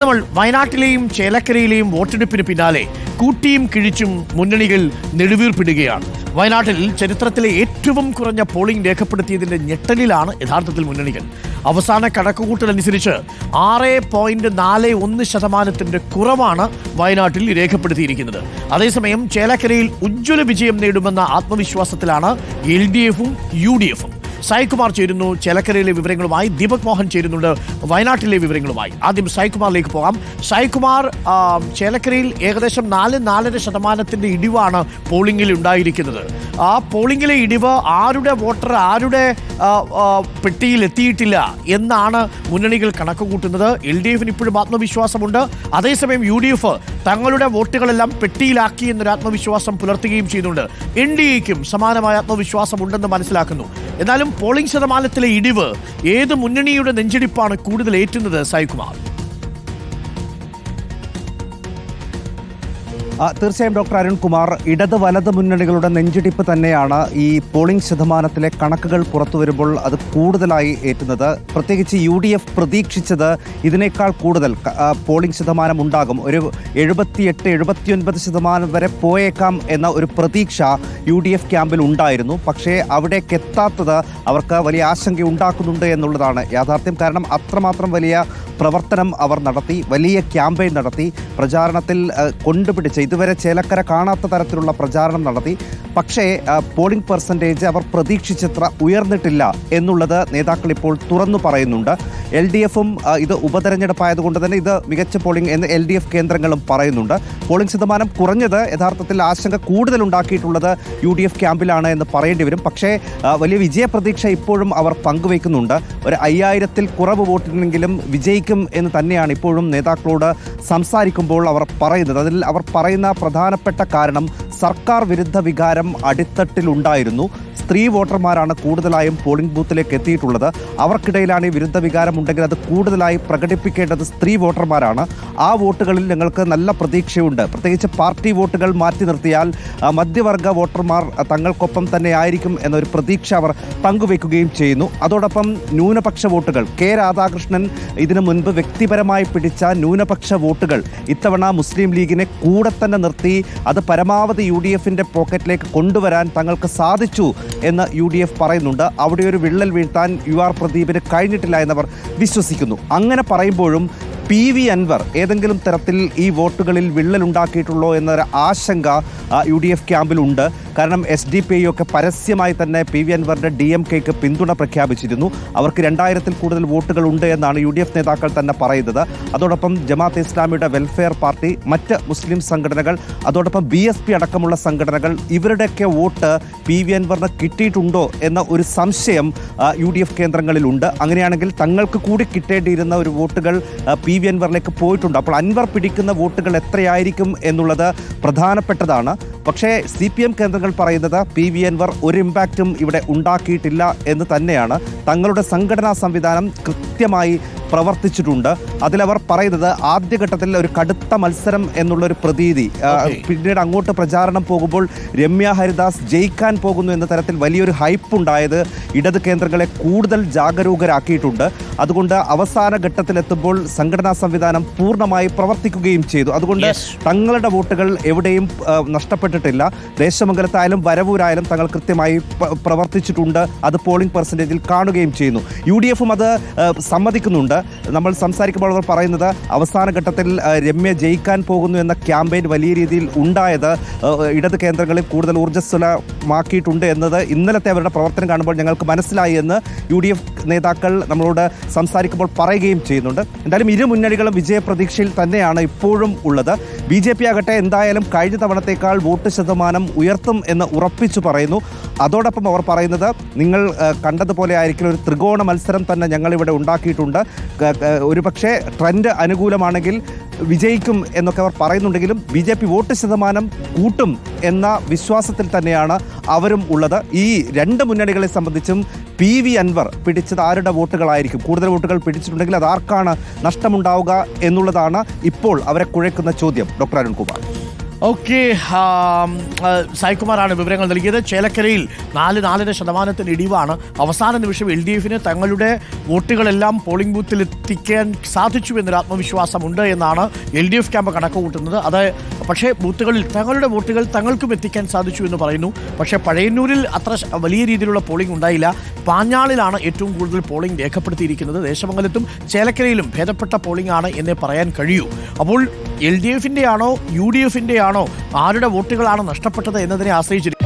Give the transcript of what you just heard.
നമ്മൾ വയനാട്ടിലെയും ചേലക്കരയിലെയും വോട്ടെടുപ്പിന് പിന്നാലെ കൂട്ടിയും കിഴിച്ചും മുന്നണികൾ നെടുവീർപ്പിടുകയാണ്. വയനാട്ടിൽ ചരിത്രത്തിലെ ഏറ്റവും കുറഞ്ഞ പോളിംഗ് രേഖപ്പെടുത്തിയതിന്റെ ഞെട്ടലിലാണ് യഥാർത്ഥത്തിൽ മുന്നണികൾ. അവസാന കണക്കുകൂട്ടലനുസരിച്ച് 6.41% കുറവാണ് വയനാട്ടിൽ രേഖപ്പെടുത്തിയിരിക്കുന്നത്. അതേസമയം ചേലക്കരയിൽ ഉജ്ജ്വല വിജയം നേടുമെന്ന ആത്മവിശ്വാസത്തിലാണ് LDFും UDFും. സായികുമാർ ചേരുന്നു ചേലക്കരയിലെ വിവരങ്ങളുമായി. ദീപക് മോഹൻ ചേരുന്നുണ്ട് വയനാട്ടിലെ വിവരങ്ങളുമായി. ആദ്യം സായികുമാറിലേക്ക് പോകാം. സായികുമാർ, ചേലക്കരയിൽ ഏകദേശം 4.5% ഇടിവാണ് പോളിംഗിൽ ഉണ്ടായിരിക്കുന്നത്. ആ പോളിംഗിലെ ഇടിവ് ആരുടെ വോട്ടർ ആരുടെ പെട്ടിയിൽ എത്തിയിട്ടില്ല എന്നാണ് മുന്നണികൾ കണക്ക് കൂട്ടുന്നത്. LDFിന് ഇപ്പോഴും ആത്മവിശ്വാസമുണ്ട്. അതേസമയം UDF തങ്ങളുടെ വോട്ടുകളെല്ലാം പെട്ടിയിലാക്കി എന്നൊരു ആത്മവിശ്വാസം പുലർത്തുകയും ചെയ്യുന്നുണ്ട്. NDAയ്ക്കും സമാനമായ ആത്മവിശ്വാസമുണ്ടെന്ന് മനസ്സിലാക്കുന്നു. എന്നാലും പോളിംഗ് ശതമാനത്തിലെ ഇടിവ് ഏത് മുന്നണിയുടെ നെഞ്ചിടിപ്പാണ് കൂടുതൽ ഏറ്റുന്നത് സായികുമാർ? തീർച്ചയായും ഡോക്ടർ അരുൺകുമാർ, ഇടത് വലത് മുന്നണികളുടെ നെഞ്ചിടിപ്പ് തന്നെയാണ് ഈ പോളിംഗ് ശതമാനത്തിലെ കണക്കുകൾ പുറത്തു വരുമ്പോൾ അത് കൂടുതലായി ഏറ്റുന്നത്. പ്രത്യേകിച്ച് UDF പ്രതീക്ഷിച്ചത് ഇതിനേക്കാൾ കൂടുതൽ പോളിംഗ് ശതമാനം ഉണ്ടാകും. ഒരു 78-79% വരെ പോയേക്കാം എന്ന ഒരു പ്രതീക്ഷ UDF ക്യാമ്പിൽ ഉണ്ടായിരുന്നു. പക്ഷേ അവിടേക്ക് എത്താത്തത് അവർക്ക് വലിയ ആശങ്ക ഉണ്ടാക്കുന്നുണ്ട് എന്നുള്ളതാണ് യാഥാർത്ഥ്യം. കാരണം അത്രമാത്രം വലിയ പ്രവർത്തനം അവർ നടത്തി, വലിയ ക്യാമ്പയിൻ നടത്തി, പ്രചാരണത്തിൽ കൊണ്ടുപിടിച്ച് ഇതുവരെ ചേലക്കര കാണാത്ത തരത്തിലുള്ള പ്രചാരണം നടത്തി. പക്ഷേ പോളിംഗ് പെർസെൻറ്റേജ് അവർ പ്രതീക്ഷിച്ചത്ര ഉയർന്നിട്ടില്ല എന്നുള്ളത് നേതാക്കൾ ഇപ്പോൾ തുറന്നു പറയുന്നുണ്ട്. LDFും ഇത് ഉപതെരഞ്ഞെടുപ്പായതുകൊണ്ട് തന്നെ ഇത് മികച്ച പോളിംഗ് എന്ന് LDF കേന്ദ്രങ്ങളും പറയുന്നുണ്ട്. പോളിംഗ് ശതമാനം കുറഞ്ഞത് യഥാർത്ഥത്തിൽ ആശങ്ക കൂടുതലുണ്ടാക്കിയിട്ടുള്ളത് UDF ക്യാമ്പിലാണ് എന്ന് പറയേണ്ടി വരും. പക്ഷേ വലിയ വിജയപ്രതീക്ഷ ഇപ്പോഴും അവർ പങ്കുവയ്ക്കുന്നുണ്ട്. ഒരു 5000-ൽ കുറവ് വോട്ടിനെങ്കിലും വിജയിക്കും എന്ന് തന്നെയാണ് ഇപ്പോഴും നേതാക്കളോട് സംസാരിക്കുമ്പോൾ അവർ പറയുന്നത്. അതിൽ അവർ പറയുന്ന പ്രധാനപ്പെട്ട കാരണം സർക്കാർ വിരുദ്ധ വികാരം അടിത്തട്ടിലുണ്ടായിരുന്നു. സ്ത്രീ വോട്ടർമാരാണ് കൂടുതലായും പോളിംഗ് ബൂത്തിലേക്ക് എത്തിയിട്ടുള്ളത്. അവർക്കിടയിലാണ് ഈ വിരുദ്ധ വികാരം ഉണ്ടെങ്കിൽ അത് കൂടുതലായി പ്രകടിപ്പിക്കേണ്ടത് സ്ത്രീ വോട്ടർമാരാണ്. ആ വോട്ടുകളിൽ ഞങ്ങൾക്ക് നല്ല പ്രതീക്ഷയുണ്ട്. പ്രത്യേകിച്ച് പാർട്ടി വോട്ടുകൾ മാറ്റി നിർത്തിയാൽ മധ്യവർഗ വോട്ടർമാർ തങ്ങൾക്കൊപ്പം തന്നെ ആയിരിക്കും എന്നൊരു പ്രതീക്ഷ അവർ പങ്കുവയ്ക്കുകയും ചെയ്യുന്നു. അതോടൊപ്പം ന്യൂനപക്ഷ വോട്ടുകൾ, K. രാധാകൃഷ്ണൻ ഇതിനു മുൻപ് വ്യക്തിപരമായി പിടിച്ച ന്യൂനപക്ഷ വോട്ടുകൾ ഇത്തവണ മുസ്ലിം ലീഗിനെ കൂടെ തന്നെ നിർത്തി അത് പരമാവധി UDFിൻ്റെ പോക്കറ്റിലേക്ക് കൊണ്ടുവരാൻ തങ്ങൾക്ക് സാധിച്ചു എന്ന് UDF പറയുന്നുണ്ട്. അവിടെ ഒരു വിള്ളൽ വീഴ്ത്താൻ UR പ്രദീപിന് കഴിഞ്ഞിട്ടില്ല എന്നവർ വിശ്വസിക്കുന്നു. അങ്ങനെ പറയുമ്പോഴും PV അൻവർ ഏതെങ്കിലും തരത്തിൽ ഈ വോട്ടുകളിൽ വിള്ളലുണ്ടാക്കിയിട്ടുള്ളോ എന്നൊരു ആശങ്ക UDF ക്യാമ്പിലുണ്ട്. കാരണം SDPI ഒക്കെ പരസ്യമായി തന്നെ PV അൻവറിൻ്റെ DMKക്ക് പിന്തുണ പ്രഖ്യാപിച്ചിരുന്നു. അവർക്ക് 2000-ൽ കൂടുതൽ വോട്ടുകൾ ഉണ്ട് എന്നാണ് UDF നേതാക്കൾ തന്നെ പറയുന്നത്. അതോടൊപ്പം ജമാഅത്തെ ഇസ്ലാമിയുടെ വെൽഫെയർ പാർട്ടി, മറ്റ് മുസ്ലിം സംഘടനകൾ, അതോടൊപ്പം BSP അടക്കമുള്ള സംഘടനകൾ, ഇവരുടെയൊക്കെ വോട്ട് PV അൻവറിന് കിട്ടിയിട്ടുണ്ടോ എന്ന ഒരു സംശയം UDF കേന്ദ്രങ്ങളിലുണ്ട്. അങ്ങനെയാണെങ്കിൽ തങ്ങൾക്ക് കൂടി കിട്ടേണ്ടിയിരുന്ന ഒരു വോട്ടുകൾ PV അൻവറിലേക്ക് പോയിട്ടുണ്ട്. അപ്പോൾ അൻവർ പിടിക്കുന്ന വോട്ടുകൾ എത്രയായിരിക്കും എന്നുള്ളത് പ്രധാനപ്പെട്ടതാണ്. പക്ഷേ CPM കേന്ദ്രങ്ങൾ പറയുന്നത് PV അൻവർ ഒരു ഇമ്പാക്റ്റും ഇവിടെ ഉണ്ടാക്കിയിട്ടില്ല എന്ന് തന്നെയാണ്. തങ്ങളുടെ സംഘടനാ സംവിധാനം കൃത്യമായി പ്രവർത്തിച്ചിട്ടുണ്ട്. അതിലവർ പറയുന്നത് ആദ്യഘട്ടത്തിൽ ഒരു കടുത്ത മത്സരം എന്നുള്ളൊരു പ്രതീതി, പിന്നീട് അങ്ങോട്ട് പ്രചാരണം പോകുമ്പോൾ രമ്യ ഹരിദാസ് ജയിക്കാൻ പോകുന്നു എന്ന തരത്തിൽ വലിയൊരു ഹൈപ്പ് ഉണ്ടായത് ഇടത് കേന്ദ്രങ്ങളെ കൂടുതൽ ജാഗരൂകരാക്കിയിട്ടുണ്ട്. അതുകൊണ്ട് അവസാന ഘട്ടത്തിലെത്തുമ്പോൾ സംഘടനാ സംവിധാനം പൂർണ്ണമായി പ്രവർത്തിക്കുകയും ചെയ്തു. അതുകൊണ്ട് തങ്ങളുടെ വോട്ടുകൾ എവിടെയും നഷ്ടപ്പെട്ടിട്ടില്ല. ദേശമംഗലത്തായാലും വരവൂരായാലും തങ്ങൾ കൃത്യമായി പ്രവർത്തിച്ചിട്ടുണ്ട്. അത് പോളിംഗ് പെർസെൻറ്റേജിൽ കാണുകയും ചെയ്യുന്നു. UDFും അത് സമ്മതിക്കുന്നുണ്ട്. നമ്മൾ സംസാരിക്കുമ്പോൾ അവർ പറയുന്നത് അവസാന ഘട്ടത്തിൽ രമ്യ ജയിക്കാൻ പോകുന്നു എന്ന ക്യാമ്പയിൻ വലിയ രീതിയിൽ ഉണ്ടായത് ഇടത് കേന്ദ്രങ്ങളിൽ കൂടുതൽ ഊർജ്ജസ്വലമാക്കിയിട്ടുണ്ട് എന്നത് ഇന്നലത്തെ അവരുടെ പ്രവർത്തനം കാണുമ്പോൾ ഞങ്ങൾക്ക് മനസ്സിലായി എന്ന് UDF നേതാക്കൾ നമ്മളോട് സംസാരിക്കുമ്പോൾ പറയുകയും ചെയ്യുന്നുണ്ട്. എന്തായാലും ഇരു മുന്നണികളും വിജയപ്രതീക്ഷയിൽ തന്നെയാണ് ഇപ്പോഴും ഉള്ളത്. BJP ആകട്ടെ എന്തായാലും കഴിഞ്ഞ തവണത്തേക്കാൾ വോട്ട് ശതമാനം ഉയർത്തും എന്ന് ഉറപ്പിച്ചു പറയുന്നു. അതോടൊപ്പം അവർ പറയുന്നത് നിങ്ങൾ കണ്ടതുപോലെ ആയിരിക്കും ഒരു ത്രികോണ മത്സരം തന്നെ ഞങ്ങളിവിടെ ഉണ്ടാക്കിയിട്ടുണ്ട്. ഒരുപക്ഷെ ട്രെൻഡ് അനുകൂലമാണെങ്കിൽ വിജയിക്കും എന്നൊക്കെ അവർ പറയുന്നുണ്ടെങ്കിലും BJP വോട്ട് ശതമാനം കൂട്ടും എന്ന വിശ്വാസത്തിൽ തന്നെയാണ് അവരും ഉള്ളത്. ഈ രണ്ട് മുന്നണികളെ സംബന്ധിച്ചും PV അൻവർ പിടിച്ചത് ആരുടെ വോട്ടുകളായിരിക്കും, കൂടുതൽ വോട്ടുകൾ പിടിച്ചിട്ടുണ്ടെങ്കിൽ അത് ആർക്കാണ് നഷ്ടമുണ്ടാവുക എന്നുള്ളതാണ് ഇപ്പോൾ അവരെ കുഴക്കുന്ന ചോദ്യം. ഡോക്ടർ അരുൺകുമാർ. ഓക്കെ, സായികുമാറാണ് വിവരങ്ങൾ നൽകിയത്. ചേലക്കരയിൽ 4.5% ഇടിവാണ്. അവസാന നിമിഷം LDF-ന് തങ്ങളുടെ വോട്ടുകളെല്ലാം പോളിംഗ് ബൂത്തിൽ എത്തിക്കാൻ സാധിച്ചു എന്നൊരു ആത്മവിശ്വാസമുണ്ട് എന്നാണ് LDF ക്യാമ്പ് കണക്ക് കൂട്ടുന്നത്. അത് പക്ഷേ ബൂത്തുകളിൽ തങ്ങളുടെ വോട്ടുകൾ തങ്ങൾക്കും എത്തിക്കാൻ സാധിച്ചു എന്ന് പറയുന്നു. പക്ഷേ പഴയന്നൂരിൽ അത്ര വലിയ രീതിയിലുള്ള പോളിംഗ് ഉണ്ടായില്ല. പാഞ്ഞാളിലാണ് ഏറ്റവും കൂടുതൽ പോളിംഗ് രേഖപ്പെടുത്തിയിരിക്കുന്നത്. ദേശമംഗലത്തും ചേലക്കരയിലും ഭേദപ്പെട്ട പോളിംഗ് ആണ് എന്നേ പറയാൻ കഴിയൂ. അപ്പോൾ LDF-ന്റെ ആണോ UDF-ന്റെ ആണോ ആരുടെ വോട്ടുകളാണ് നഷ്ടപ്പെട്ടത് എന്നതിനെ ആശ്രയിച്ചിരിക്കും.